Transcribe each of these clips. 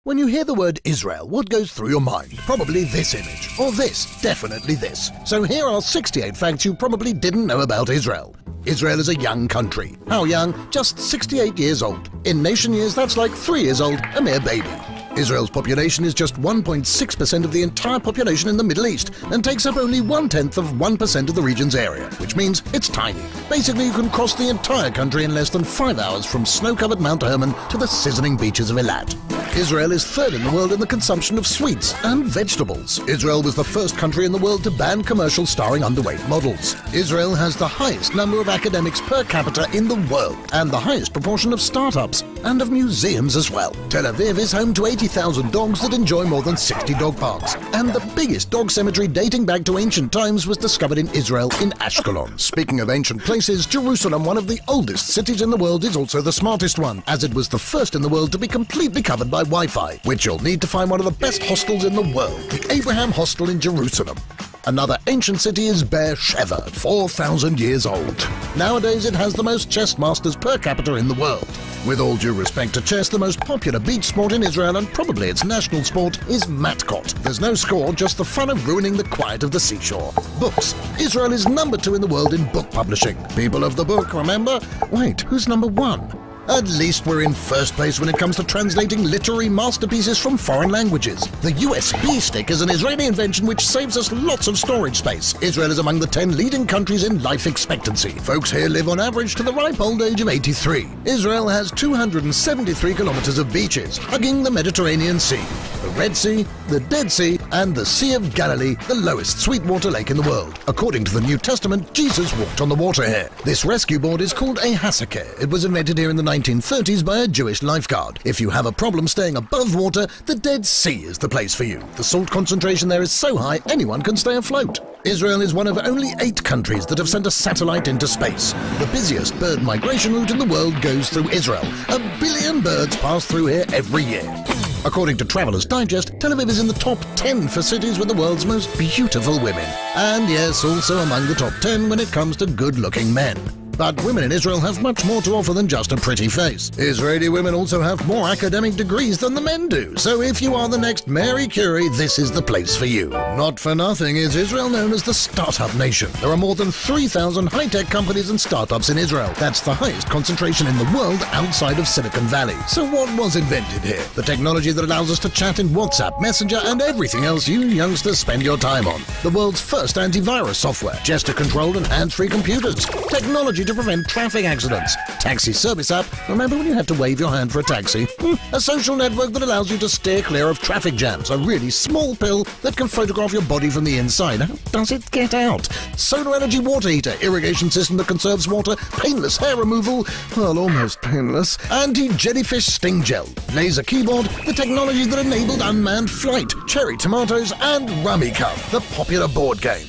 When you hear the word Israel, what goes through your mind? Probably this image, or this, definitely this. So here are 68 facts you probably didn't know about Israel. Israel is a young country. How young? Just 68 years old. In nation years, that's like 3 years old, a mere baby. Israel's population is just 1.6% of the entire population in the Middle East and takes up only 1/10% of the region's area, which means it's tiny. Basically, you can cross the entire country in less than 5 hours from snow-covered Mount Hermon to the sizzling beaches of Eilat. Israel is third in the world in the consumption of sweets and vegetables. Israel was the first country in the world to ban commercials starring underweight models. Israel has the highest number of academics per capita in the world and the highest proportion of startups and of museums as well. Tel Aviv is home to 80,000 dogs that enjoy more than 60 dog parks. And the biggest dog cemetery dating back to ancient times was discovered in Israel in Ashkelon. Speaking of ancient places, Jerusalem, one of the oldest cities in the world, is also the smartest one, as it was the first in the world to be completely covered by Wi-Fi, which you'll need to find one of the best hostels in the world, the Abraham Hostel in Jerusalem. Another ancient city is Beersheba, 4,000 years old. Nowadays it has the most chess masters per capita in the world. With all due respect to chess, the most popular beach sport in Israel, and probably its national sport, is matkot. There's no score, just the fun of ruining the quiet of the seashore. Books. Israel is number 2 in the world in book publishing. People of the book, remember? Wait, who's number 1? At least we're in first place when it comes to translating literary masterpieces from foreign languages. The USB stick is an Israeli invention which saves us lots of storage space. Israel is among the 10 leading countries in life expectancy. Folks here live on average to the ripe old age of 83. Israel has 273 kilometers of beaches, hugging the Mediterranean Sea, the Red Sea, the Dead Sea, and the Sea of Galilee, the lowest sweetwater lake in the world. According to the New Testament, Jesus walked on the water here. This rescue board is called a hasakeh. It was invented here in the 1930s by a Jewish lifeguard. If you have a problem staying above water, the Dead Sea is the place for you. The salt concentration there is so high, anyone can stay afloat. Israel is one of only 8 countries that have sent a satellite into space. The busiest bird migration route in the world goes through Israel. 1 billion birds pass through here every year. According to Traveller's Digest, Tel Aviv is in the top 10 for cities with the world's most beautiful women. And yes, also among the top 10 when it comes to good-looking men. But women in Israel have much more to offer than just a pretty face. Israeli women also have more academic degrees than the men do, so if you are the next Mary Curie, this is the place for you. Not for nothing is Israel known as the startup nation. There are more than 3,000 high-tech companies and startups in Israel. That's the highest concentration in the world outside of Silicon Valley. So what was invented here? The technology that allows us to chat in WhatsApp, Messenger, and everything else you youngsters spend your time on. The world's first antivirus software, gesture-controlled and hands-free computers, technology to prevent traffic accidents, taxi service app, remember when you had to wave your hand for a taxi? A social network that allows you to steer clear of traffic jams, a really small pill that can photograph your body from the inside. How does it get out? Solar energy water heater, irrigation system that conserves water, painless hair removal, well, almost painless, anti-jellyfish sting gel, laser keyboard, the technology that enabled unmanned flight, cherry tomatoes, and Rummy Cup, the popular board game.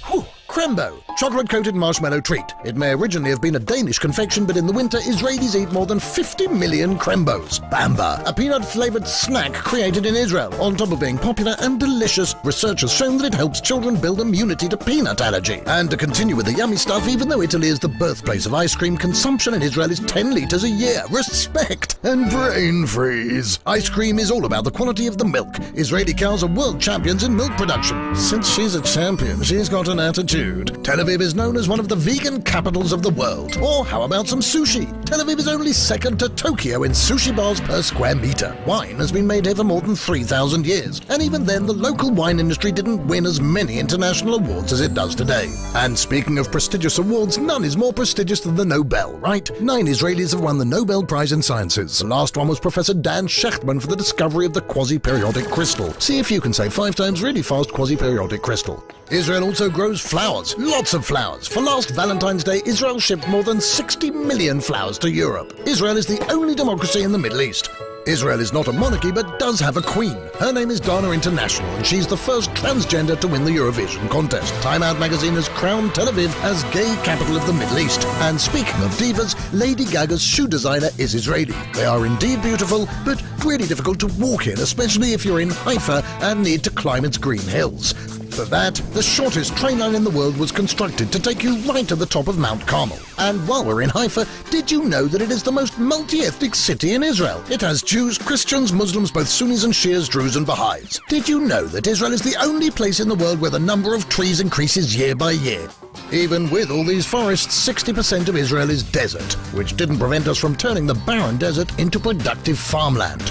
Whew. Crembo, chocolate-coated marshmallow treat. It may originally have been a Danish confection, but in the winter, Israelis eat more than 50 million crembos. Bamba, a peanut-flavored snack created in Israel. On top of being popular and delicious, research has shown that it helps children build immunity to peanut allergy. And to continue with the yummy stuff, even though Italy is the birthplace of ice cream, consumption in Israel is 10 liters a year. Respect and brain freeze. Ice cream is all about the quality of the milk. Israeli cows are world champions in milk production. Since she's a champion, she's got an attitude. Tel Aviv is known as one of the vegan capitals of the world. Or how about some sushi? Tel Aviv is only second to Tokyo in sushi bars per square meter. Wine has been made here for more than 3,000 years. And even then, the local wine industry didn't win as many international awards as it does today. And speaking of prestigious awards, none is more prestigious than the Nobel, right? 9 Israelis have won the Nobel Prize in Sciences. The last one was Professor Dan Shechtman for the discovery of the quasi-periodic crystal. See if you can say 5 times really fast quasi-periodic crystal. Israel also grows flowers, lots of flowers. For last Valentine's Day, Israel shipped more than 60 million flowers to Europe. Israel is the only democracy in the Middle East. Israel is not a monarchy but does have a queen. Her name is Dana International and she's the first transgender to win the Eurovision contest. Time Out magazine has crowned Tel Aviv as gay capital of the Middle East. And speaking of divas, Lady Gaga's shoe designer is Israeli. They are indeed beautiful, but really difficult to walk in, especially if you're in Haifa and need to climb its green hills. For that, the shortest train line in the world was constructed to take you right to the top of Mount Carmel. And while we're in Haifa, did you know that it is the most multi-ethnic city in Israel? It has Jews, Christians, Muslims, both Sunnis and Shias, Druze and Baha'is. Did you know that Israel is the only place in the world where the number of trees increases year by year? Even with all these forests, 60% of Israel is desert, which didn't prevent us from turning the barren desert into productive farmland.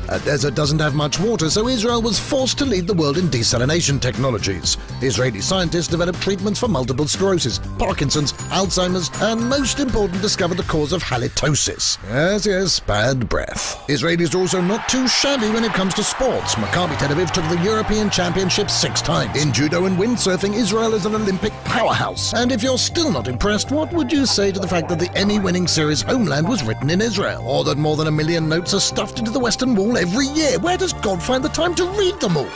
A desert doesn't have much water, so Israel was forced to lead the world in desalination technologies. Israeli scientists developed treatments for multiple sclerosis, Parkinson's, Alzheimer's, and most important, discovered the cause of halitosis. Yes, bad breath. Israelis are also not too shabby when it comes to sports. Maccabi Tel Aviv took the European Championship 6 times. In judo and windsurfing, Israel is an Olympic powerhouse. And if you're still not impressed, what would you say to the fact that the Emmy-winning series Homeland was written in Israel? Or that more than 1 million notes are stuffed into the Western Wall every year? Where does God find the time to read them all?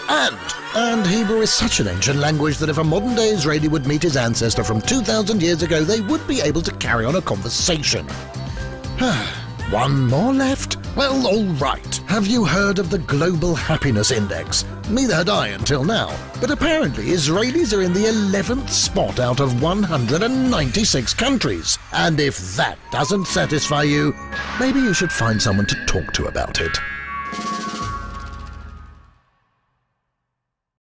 And Hebrew is such an ancient language that if a modern-day Israeli would meet his ancestor from 2,000 years ago, they would be able to carry on a conversation. One more left? Well, all right. Have you heard of the Global Happiness Index? Neither had I until now. But apparently Israelis are in the 11th spot out of 196 countries. And if that doesn't satisfy you, maybe you should find someone to talk to about it.